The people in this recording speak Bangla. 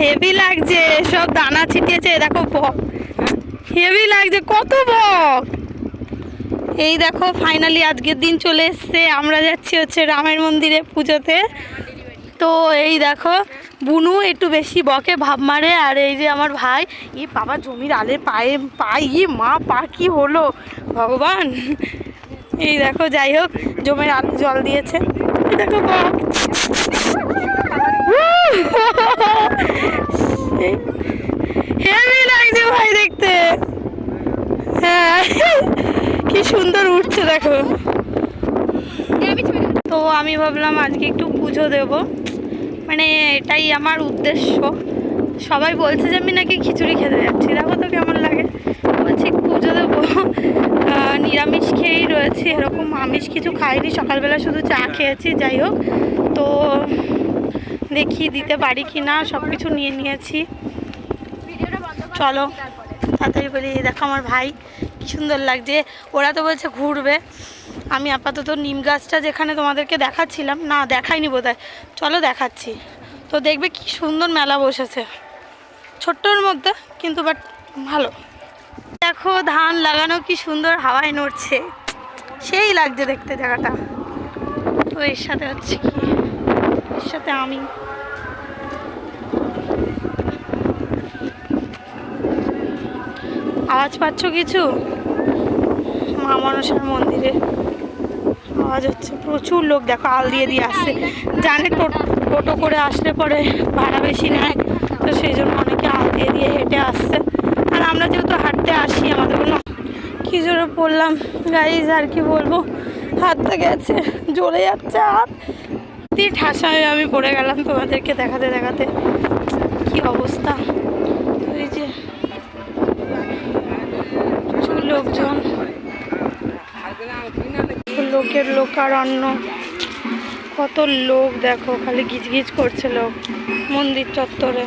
হেভি লাগছে, সব দানা ছিটিয়েছে। দেখো বক, হেভি লাগছে, কত বক। এই দেখো ফাইনালি আজকের দিন চলে এসছে। আমরা যাচ্ছি হচ্ছে রামের মন্দিরে পুজোতে। তো এই দেখো বুনু একটু বেশি বকে, ভাব মারে। আর এই যে আমার ভাই, বাবা জমির আলের পায়ে মা পা কি হলো ভগবান। এই দেখো, যাই হোক জমির আলে জল দিয়েছে। দেখো বক, হেভি লাগছে ভাই দেখতে। হ্যাঁ, কি সুন্দর উঠছে দেখো। তো আমি ভাবলাম আজকে একটু পুজো দেব, মানে এটাই আমার উদ্দেশ্য। সবাই বলছে যে আমি নাকি খিচুড়ি খেতে যাচ্ছি, দেখো তো কেমন লাগে। বলছি পুজো দেবো, নিরামিষ খেয়েই রয়েছি, এরকম আমিষ কিছু খাইনি, সকালবেলা শুধু চা খেয়েছি। যাই হোক, তো দেখি দিতে পারি কি না, সব কিছু নিয়ে নিয়েছি। চলো তাড়াতাড়ি বলি। দেখো আমার ভাই কি সুন্দর লাগছে। ওরা তো বলছে ঘুরবে, আমি আপাতত নিম গাছটা যেখানে তোমাদেরকে দেখাচ্ছিলাম, না দেখাইনি বোধহয়, চলো দেখাচ্ছি। তো দেখবে কি সুন্দর মেলা বসেছে, ছোট্টর মধ্যে কিন্তু বাট ভালো। দেখো ধান লাগানো কি সুন্দর হাওয়ায় নড়ছে, সেই লাগছে দেখতে জায়গাটা। তো এর সাথে হচ্ছে কি, এর সাথে আমি আওয়াজ পাচ্ছ কিছু? মা মনসার মন্দিরে আওয়াজ হচ্ছে, প্রচুর লোক দেখো আল দিয়ে দিয়ে আসছে। জানে টোটো করে আসলে পরে ভাড়া বেশি নেয়, তো সেই জন্য অনেকে আল দিয়ে দিয়ে হেঁটে আসছে। আর আমরা যেহেতু হাঁটতে আসি, আমাদের কোনো কী জোরে পড়লাম গাইজ, আর কি বলবো, হাতটা গেছে, জ্বলে যাচ্ছে হাত দিয়ে, ঠাসা হয়ে আমি পড়ে গেলাম তোমাদেরকে দেখাতে দেখাতে কি অবস্থা। ওই যে প্রচুর লোকজন, লোকের লোকারণ্য, কত লোক দেখো, খালি গিজগিজ করছে লোক মন্দির চত্বরে।